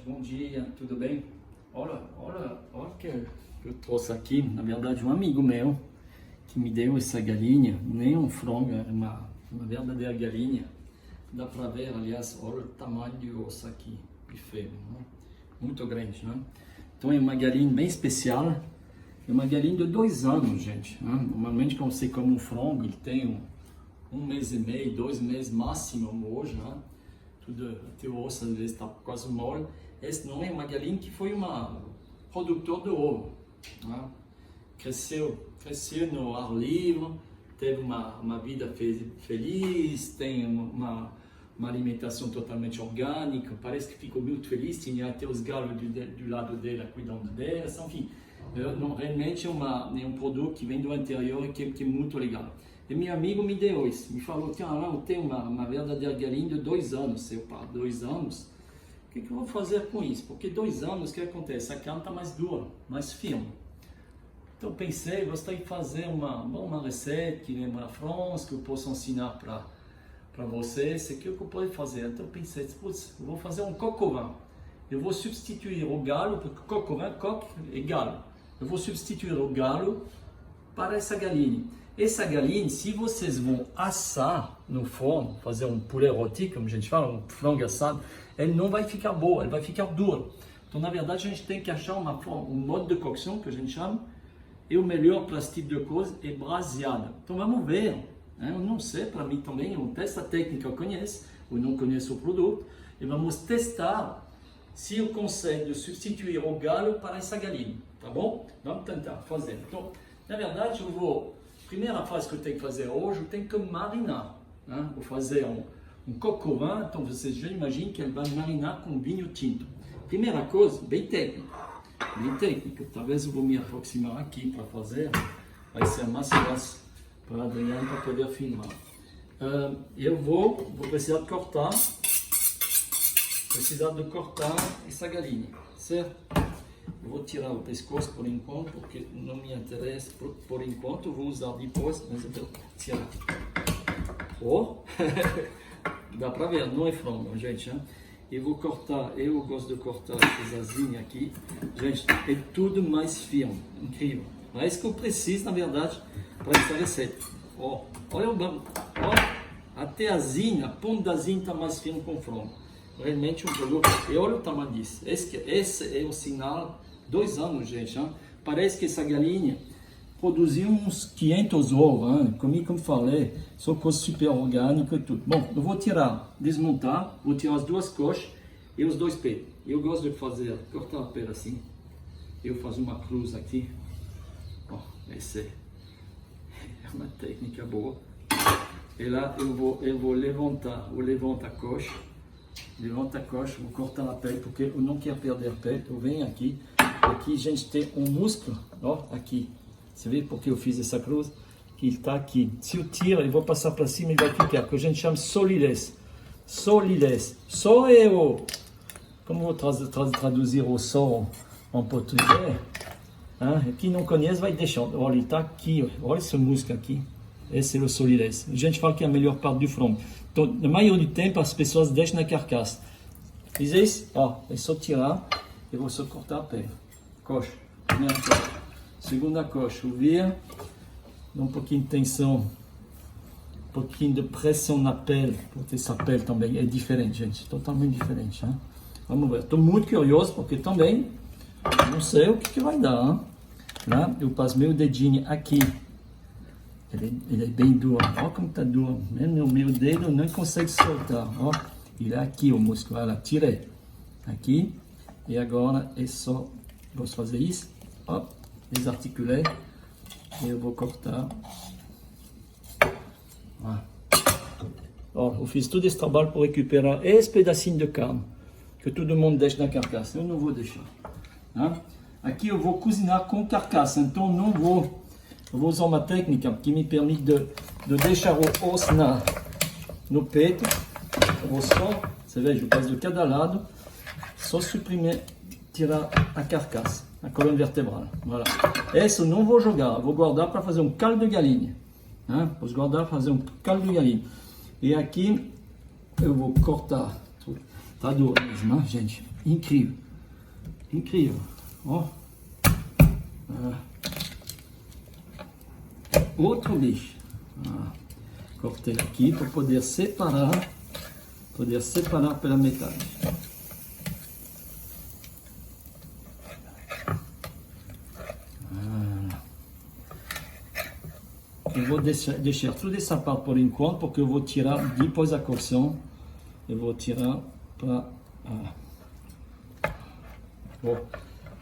bom dia, tudo bem? Olha que eu trouxe aqui, na verdade, um amigo meu que me deu essa galinha, nem um frango, é uma verdadeira galinha. Dá para ver, aliás, olha o tamanho de osso aqui, de fêmea, né? Muito grande, né? Então é uma galinha bem especial, é uma galinha de 2 anos, gente, né? Normalmente quando você come um frango, ele tem um mês e meio, 2 meses máximo hoje, né? Tudo, até o osso às vezes está quase mole. Esse não é uma galinha que foi uma produtor de ovo, né? Cresceu no ar livre, teve uma vida feliz, tem uma alimentação totalmente orgânica, parece que ficou muito feliz, tinha até os galos do lado dela cuidando dela, enfim, realmente é um produto que vem do interior e que é muito legal. E meu amigo me deu isso, me falou que eu tenho uma verdadeira galinha de 2 anos, se eu paro 2 anos, o que eu vou fazer com isso? Porque 2 anos, o que acontece? A carne está mais dura, mais firme. Então pensei, gostaria de fazer uma receita que lembra a França, que eu posso ensinar para vocês, o que eu posso fazer? Então pensei, putz, eu vou fazer um coq au vin. Eu vou substituir o galo, porque coq au vin, coq é galo. Eu vou substituir o galo para essa galinha. Essa galinha, se vocês vão assar no forno, fazer um poulet rôti, como a gente fala, um frango assado, ela não vai ficar boa, ela vai ficar dura. Então, na verdade, a gente tem que achar um modo de cocção, que a gente chama, e o melhor para esse tipo de coisa é braseada. Então, vamos ver. Né? Eu não sei, para mim também, eu testo a técnica, eu conheço, eu não conheço o produto, e vamos testar se eu consigo substituir o galo para essa galinha, tá bom? Vamos tentar fazer. Então, na verdade, primeira fase que eu tenho que fazer hoje, eu tenho que marinar. Né? Vou fazer um coq au vin, então vocês já imaginam que ele vai marinar com vinho tinto. Primeira coisa, bem técnica, talvez eu vou me aproximar aqui para fazer, vai ser mais fácil para a Adriana para poder filmar. Eu vou precisar de cortar essa galinha, certo? Eu vou tirar o pescoço por enquanto, porque não me interessa por enquanto, eu vou usar depois, mas eu vou tirar. Oh! Dá para ver, não é frango, gente, né? Eu vou cortar, eu gosto de cortar essas asinhas aqui, gente, é tudo mais firme, incrível. É isso que eu preciso, na verdade, para essa receita. Oh, olha o banco, até a asinha, a ponta da asinha está mais firme com o frango. Realmente um produto, e olha o tamanho disso. Esse é o sinal, 2 anos, gente, hein? Parece que essa galinha produziu uns 500 ovos, hein? Como falei, são coisas super orgânicas e tudo. Bom, eu vou desmontar, vou tirar as 2 coxas e os 2 peitos. Eu gosto de cortar a pele assim. Eu faço uma cruz aqui. Ó, essa é uma técnica boa. E lá eu vou levantar a coxa. Levanta a coxa, vou cortar a pele, porque eu não quero perder a pele. Eu venho aqui, a gente tem um músculo, ó, aqui. Você vê porque eu fiz essa cruz? Que ele está aqui. Se eu tiro, eu vou passar para cima e vai ficar, que a gente chama solidez. Solidez. Só é o... Como vou traduzir o sol em português? Quem não conhece vai deixando. Olha, ele está aqui, olha esse músculo aqui. Esse é o solidez. A gente fala que é a melhor parte do frango. Então, na maioria do tempo, as pessoas deixam na carcaça. Fiz isso? Ó, é só tirar e vou só cortar a pele. Coxa. Primeira coxa. Segunda coxa. Ouvir. Dá um pouquinho de tensão. Um pouquinho de pressão na pele. Porque essa pele também é diferente, gente. Totalmente diferente. Hein? Vamos ver. Estou muito curioso porque também não sei o que vai dar. Hein? Lá, eu passo meu dedinho aqui. Ele é bem duro, olha como está duro, mesmo o meu dedo não consegue soltar, ó, ele é aqui o músculo, olha lá, tirei, aqui, e agora é só, vou fazer isso, ó, desarticulei, e eu vou cortar, ó, eu fiz todo esse trabalho para recuperar esse pedacinho de carne, que todo mundo deixa na carcaça, eu não vou deixar, né? Aqui eu vou cozinhar com carcaça, então não vou... Eu vou usar uma técnica que me permite de deixar o osso no peito. Eu vou só, você veja, eu passo de cada lado, só suprimir, tirar a carcaça, a coluna vertebral. Voilà. Essa eu não vou jogar, eu vou guardar para fazer um caldo de galinha. Né? Vou guardar para fazer um caldo de galinha. E aqui eu vou cortar. Tá duro mesmo, né, gente? incrível. Incrível. Ó. Outro bicho. Cortei aqui para poder separar pela metade. Eu vou deixar toda essa parte por enquanto, porque eu vou tirar depois da cocção. Eu vou tirar para...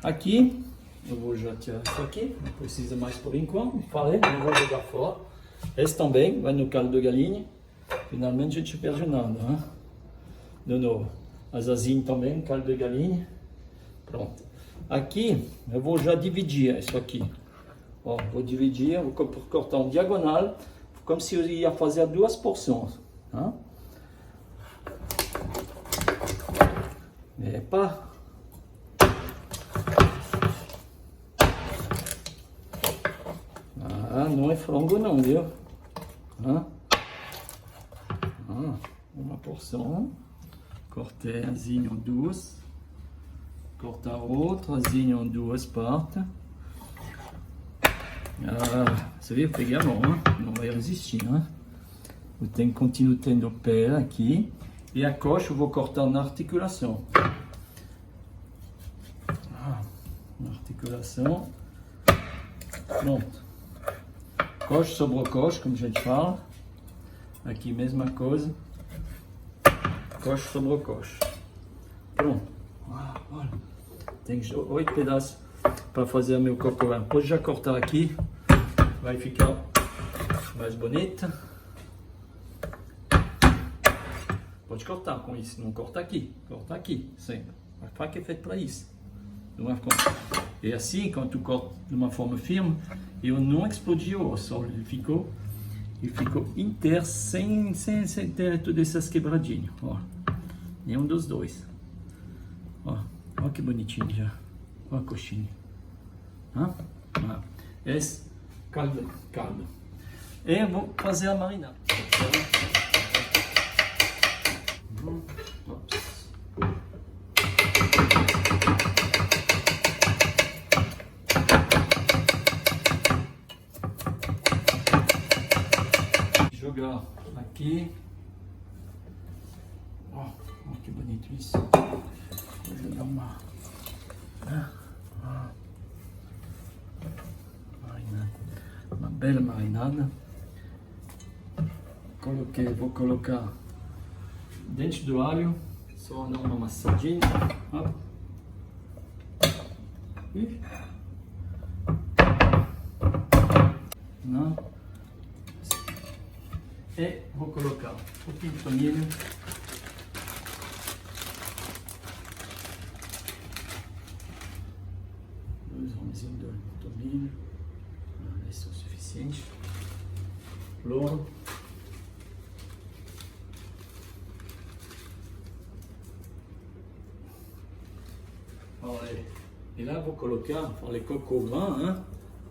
Aqui, eu vou já tirar isso aqui, não precisa mais por enquanto. Falei, não vou jogar fora. Esse também vai no caldo de galinha. Finalmente a gente perde nada, né? De novo, as asinhas também, caldo de galinha. Pronto. Aqui, eu vou já dividir isso aqui. Ó, vou dividir, vou cortar um diagonal, como se eu ia fazer 2 porções. Né? Epa! Não é frango não, viu? Uma porção. Cortei asinha em 2. Cortar outra asinha em 2 partes. Você viu? Peguei a mão, hein? Não vai resistir, né? Eu tenho que continuar tendo o pé aqui. E a coxa eu vou cortar na articulação. Na articulação. Pronto. Coxa sobre coxa, como a gente fala. Aqui mesma coisa. Coxa sobre coxa. Pronto. Olha. Tem 8 pedaços para fazer meu cocorã. Pode já cortar aqui. Vai ficar mais bonita. Pode cortar com isso. Não corta aqui. Corta aqui, sempre. A faca é feita para isso. E assim, quando tu corta de uma forma firme, eu não explodi o osso. Ele ficou inteiro, sem ter todas essas quebradinhas. Ó, nenhum dos dois. Ó que bonitinho já. Ó a coxinha. Esse caldo. E eu vou fazer a marinada. Jogar aqui. Ó, que bonito isso. Vou jogar uma marinada, uma bela marinada. Vou colocar dentro do alho, só dar uma amassadinha. Não. E vou colocar um pouquinho de tomilho. Dois ramozinhos de tomilho. Esse é o suficiente. Louro. E lá vou colocar, falei cocovã, né?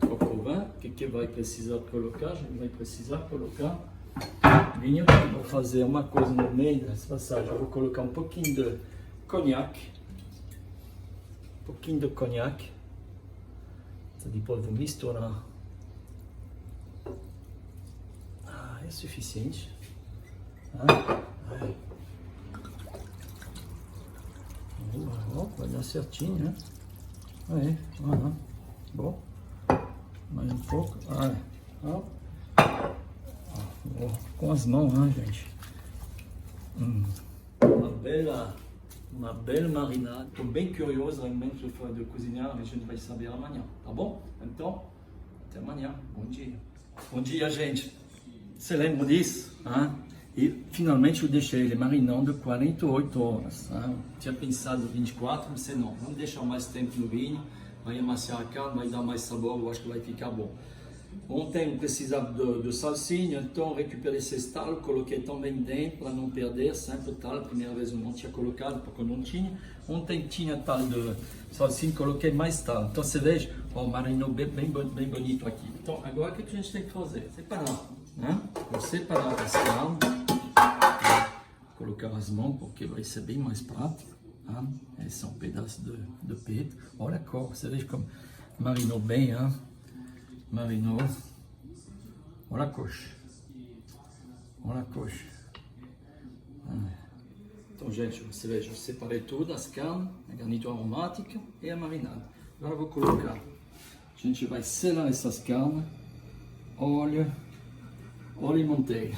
Cocovã, o que vai precisar colocar? A gente vai precisar colocar vinho. Vou fazer uma coisa no meio dessa passagem. Eu vou colocar um pouquinho de conhaque. Depois vou misturar. É suficiente. Vai dar certinho, né? Aí, bom. Mais um pouco. Com as mãos, né, gente? Uma bela marinada. Estou bem curioso realmente de cozinhar. A gente vai saber amanhã, tá bom? Então, até amanhã. Bom dia. Bom dia, gente. Você lembra disso? E finalmente eu deixei ele marinando 48 horas. Tinha pensado 24, mas não. Vamos deixar mais tempo no vinho. Vai amaciar a carne, vai dar mais sabor. Eu acho que vai ficar bom. Ontem eu precisava de salsinha, então recuperei esse talo, coloquei também dentro para não perder. Sempre tal, a primeira vez eu não tinha colocado porque eu não tinha. Ontem tinha tal de salsinha, coloquei mais tal. Então você veja, marinou bem bonito aqui. Então agora o que a gente tem que fazer? Separar, né? Vou separar as carnes, colocar as mãos porque vai ser bem mais prático. Hein? Esse são pedaços de peito. Olha a cor, você vê como marinou bem, hein? Marinou. Olha a coxa. Olha a coxa. Então, gente, você veja, eu separei tudo, as carnes, a garnitura aromática e a marinada. Agora eu vou colocar. A gente vai selar essas carnes. Óleo e manteiga.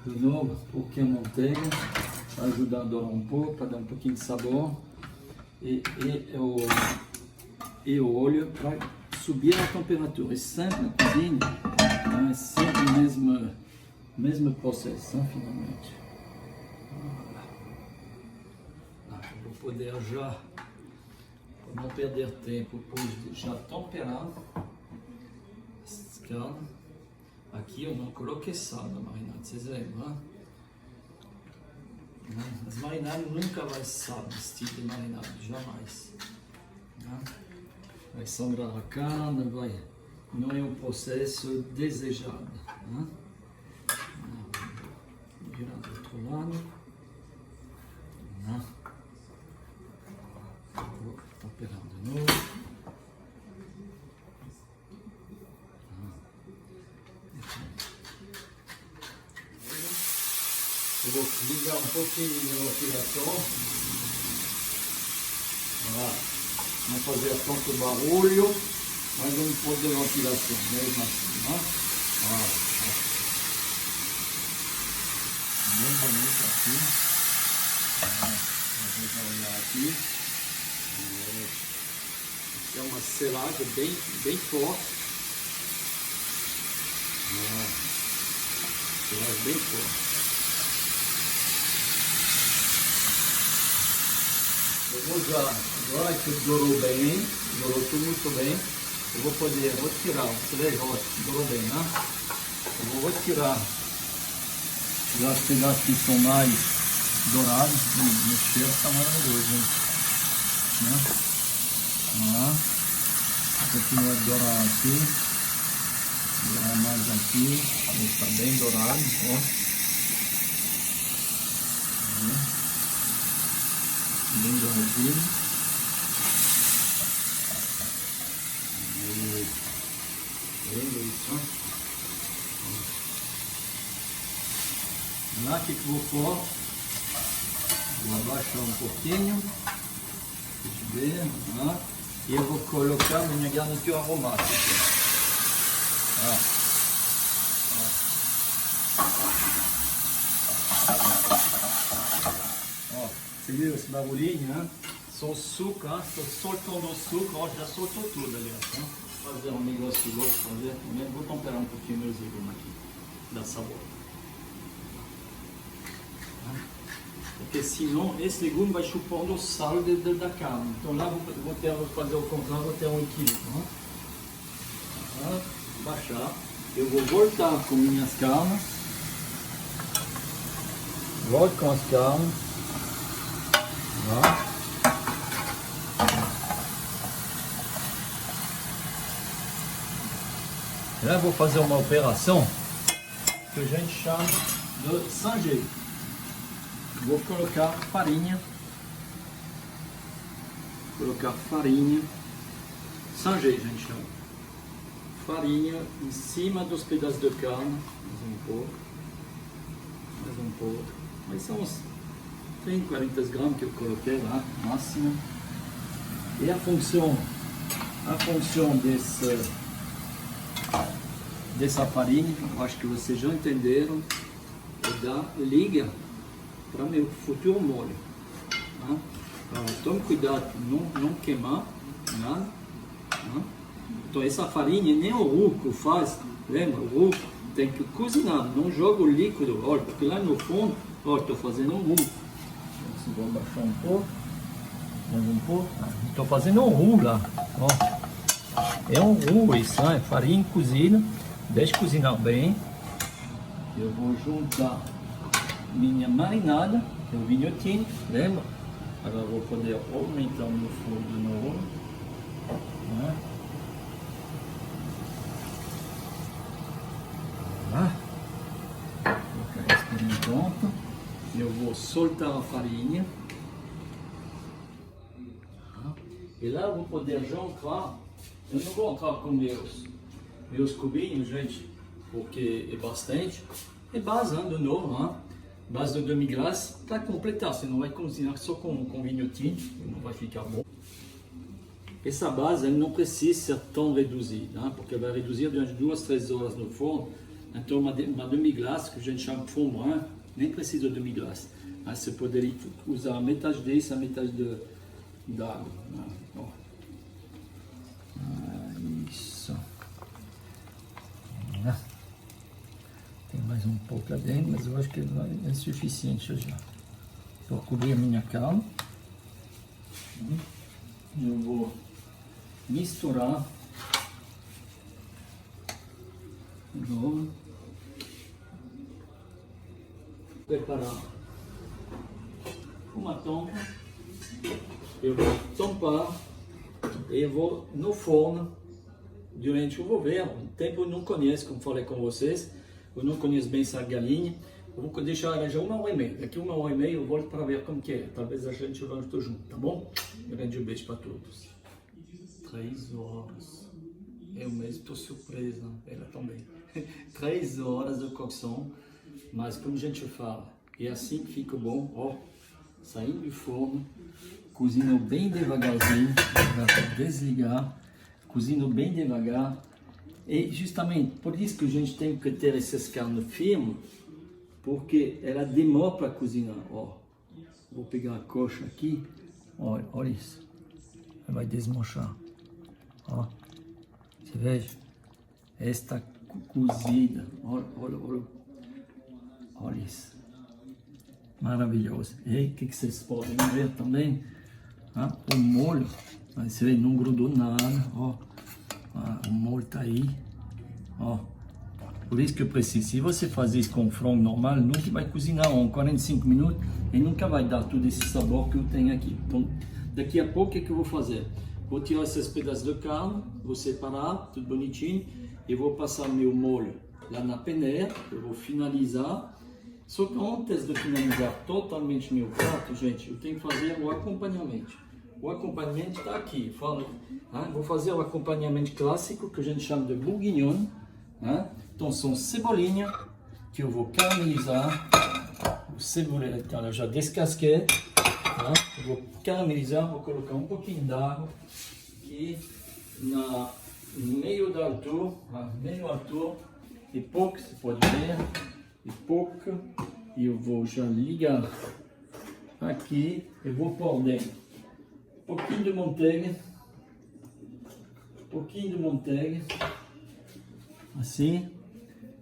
De novo, um pouquinho de manteiga, para ajudar a dourar um pouco, para dar um pouquinho de sabor. E o óleo para subir a temperatura. E sempre na cozinha, é sempre o mesmo processo, hein, finalmente. Eu vou poder já, para não perder tempo, depois já temperar essas carnes. Aqui eu não coloquei sal na marinada, vocês lembram? As marinadas nunca vai sal nesse tipo de marinada, jamais. Vai sangrar a carne, não é um processo desejado. Virar do outro lado. Vou temperar de novo. Eu vou ligar um pouquinho de ventilação. Não fazer tanto barulho, mas um pouco de ventilação, mesmo assim, né? Bem bonito aqui. Vamos olhar aqui. Essa é uma selagem bem forte. Selagem bem forte. Eu vou já, agora que dourou bem, dourou tudo muito bem, eu vou poder retirar, você vê, dourou bem, né? Eu vou retirar já os pedaços que são mais dourados, o cheiro está maravilhoso, né? Continua a dourar aqui, dourar mais aqui, está bem dourado, ó. Bem douradinho. Isso. Lá que eu vou pôr, vou abaixar um pouquinho, e eu vou colocar minha garnitura aromática. Você viu esse barulhinho, né? Só o suco, hein? Estou soltando o suco, ó, já soltou tudo, aliás. Hein? Vou fazer um negócio que eu gosto de fazer também. Vou temperar um pouquinho meus legumes aqui, dá sabor. Porque senão esse legume vai chupando o sal da carne. Então lá vou fazer o contrário, vou ter um equilíbrio. Baixar. Eu vou voltar com minhas carnes. Volto com as carnes. Lá vou fazer uma operação que a gente chama de sanger. Vou colocar farinha. Sanger a gente chama. Farinha em cima dos pedaços de carne. Mais um pouco. Mas são uns 30, 40 gramas que eu coloquei lá, máximo. E a função dessa farinha, eu acho que vocês já entenderam, é dar liga para meu futuro molho. Então, tome cuidado para não queimar nada. Então essa farinha nem o ruco faz, lembra? O ruco tem que cozinhar, não joga o líquido, olha, porque lá no fundo, olha, estou fazendo um ruco. Vou baixar um pouco, mais um pouco. Estou fazendo um roux lá, ó. É um roux isso, é farinha cozida. Deixa cozinhar bem. Eu vou juntar minha marinada, que é o vinho tinto, lembra? Agora vou poder aumentar o meu fogo de novo. Vou colocar isso aqui em ponto. Eu vou soltar a farinha. E lá eu vou poder já entrar. Eu não vou entrar com meus cubinhos, gente, porque é bastante. É base, de novo, base de demi-glace para completar. Você não vai cozinhar só com vinho tinto, não vai ficar bom. Essa base não precisa ser tão reduzida, porque vai reduzir durante 2, 3 horas no forno. Então uma demi-glace, que a gente chama de fond brun, nem precisa de demi-glace. Você poderia usar metade desse, a metade d'água. Isso. Tem mais um pouco lá dentro, mas eu acho que é suficiente já. Vou cobrir a minha carne. Eu vou misturar de novo. Preparar uma tampa. Eu vou tampar e eu vou no forno durante, eu vou ver, o tempo eu não conheço, como falei com vocês, eu não conheço bem essa galinha, eu vou deixar ela já 1h30, daqui 1h30 eu volto para ver como que é, talvez a gente vá junto, tá bom? Grande beijo para todos. 3 horas, eu mesmo estou surpresa, ela também. 3 horas de cocção, mas como a gente fala, é assim que fica bom, ó, saindo do forno, cozinho bem devagarzinho, para desligar, cozinho bem devagar, e justamente por isso que a gente tem que ter essas carnes firmes, porque ela demora para cozinhar, ó, vou pegar a coxa aqui, olha isso, ela vai desmanchar, ó, você veja, esta cozida, olha isso, maravilhoso. E o que vocês podem ver também, o molho, você vê, não grudou nada, ó, o molho tá aí, ó, por isso que eu preciso, se você fazer isso com frango normal, nunca vai cozinhar 45 minutos e nunca vai dar todo esse sabor que eu tenho aqui. Então, daqui a pouco, o que eu vou fazer? Vou tirar esses pedaços de carne, vou separar, tudo bonitinho, e vou passar meu molho lá na peneira, eu vou finalizar. Só que antes de finalizar totalmente meu prato, gente, eu tenho que fazer o acompanhamento. O acompanhamento está aqui. Vou fazer o acompanhamento clássico, que a gente chama de bourguignon. Então são cebolinha, que eu vou caramelizar. O cebolinha, então, eu já descasquei. Eu vou caramelizar, vou colocar um pouquinho d'água. E no meio da altura, e pouco, você pode ver, e pouco, e eu vou já ligar aqui, eu vou pôr dentro um pouquinho de manteiga, assim,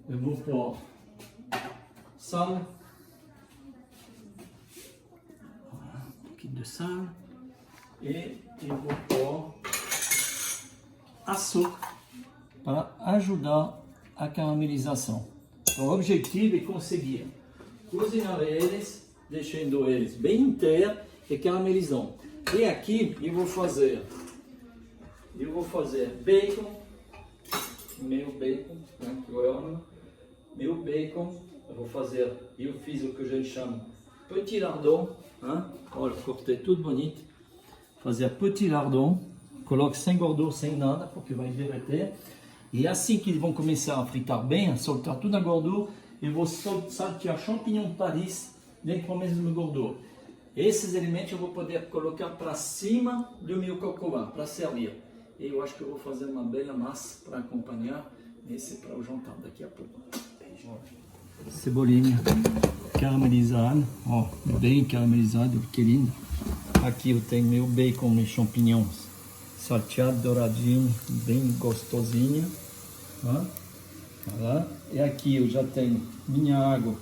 eu vou pôr sal, um pouquinho de sal, e eu vou pôr açúcar para ajudar a caramelização. Então, o objetivo é conseguir cozinhar eles, deixando eles bem inteiros e caramelizando. E aqui eu vou fazer bacon, meu bacon, que eu amo, meu bacon. Eu fiz o que a gente chama petit lardon, olha, cortei tudo bonito, fazer petit lardon, coloque sem gordura, sem nada, porque vai derreter. E assim que eles vão começar a fritar bem, a soltar toda a gordura, eu vou saltear champignon de Paris dentro da mesma gordura. Esses alimentos eu vou poder colocar para cima do meu coco vin, para servir. E eu acho que eu vou fazer uma bela massa para acompanhar esse para o jantar daqui a pouco. Cebolinha caramelizada, ó, bem caramelizado, que lindo. Aqui eu tenho meu bacon e champignons salteado, douradinho, bem gostosinho. Olha. E aqui eu já tenho minha água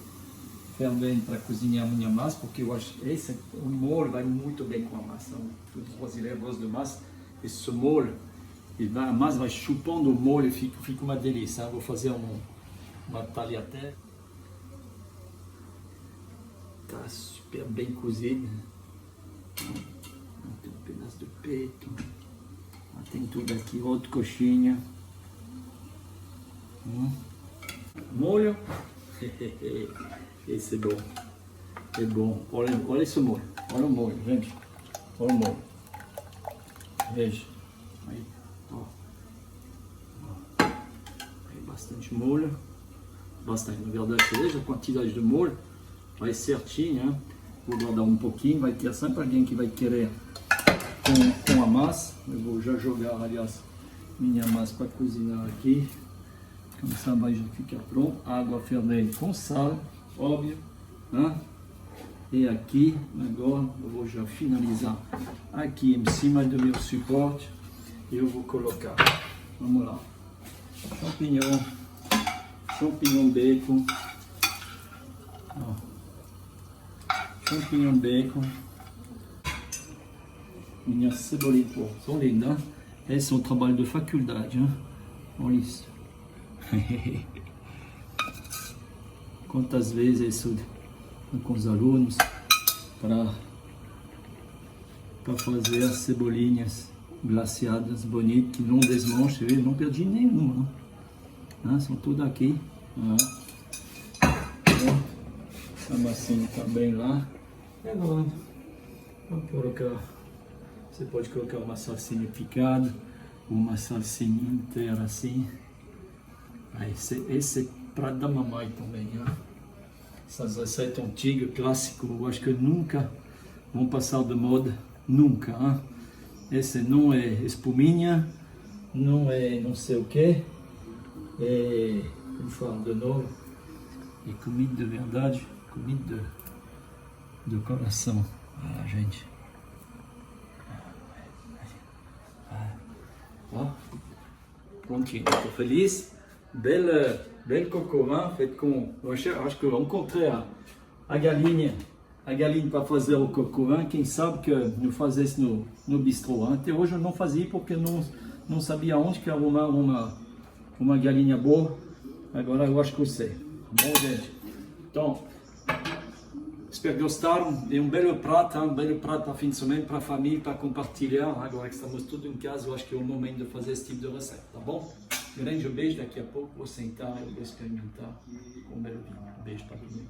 fervendo para cozinhar a minha massa, porque eu acho que o molho vai muito bem com a massa. Todos os brasileiros gostam de massa. Esse molho, a massa vai chupando o molho e fica uma delícia. Vou fazer uma tagliatelle. Tá super bem cozido. Tem um pedaço do peito. Tem tudo aqui, outra coxinha. Molho. Esse é bom. É bom. Olha esse molho. Olha o molho, gente. Olha o molho. Veja. Aí, ó. Aí bastante molho. Bastante, na verdade, veja a quantidade de molho. Vai certinho, né? Vou guardar um pouquinho, vai ter sempre alguém que vai querer com a massa. Eu vou já jogar, aliás, minha massa para cozinhar aqui. Como ça vai já ficar pronto. Água fervendo com sal, óbvio, né? E aqui, agora, eu vou já finalizar aqui em cima do meu suporte. Eu vou colocar, vamos lá, champignon bacon, ó, champignon bacon, minha cebolinha, pô, são lindas, hein? Esse é um trabalho de faculdade, hein? Olha isso. Quantas vezes isso com os alunos para fazer as cebolinhas glaciadas bonitas que não desmancham, eu não perdi nenhuma, né? São tudo aqui, né? A massinha está bem lá. E agora vamos colocar, você pode colocar uma salsinha picada, uma salsinha inteira assim. Aí, esse é prato da mamãe também, né? Essas receitas antigas, clássicas, eu acho que nunca vão passar de moda, nunca, hein? Esse não é espuminha, não é não sei o que, é, como falo de novo, é comida de verdade, comida do coração, gente. Ó, prontinho, estou feliz. Bel cocô, feito com. Eu acho que eu encontrei a galinha para fazer o cocô. Quem sabe que eu fazia isso no bistrô. Até hoje eu não fazia porque não sabia onde que arrumar uma galinha boa. Agora eu acho que eu sei. Bom, gente. Então, espero que gostaram. É um belo prato para fim de semana, para a família, para compartilhar. Agora que estamos todos em casa, eu acho que é o momento de fazer esse tipo de receita, tá bom? Grande beijo, daqui a pouco vou sentar e vou experimentar com um belo vinho. Beijo para todo mundo.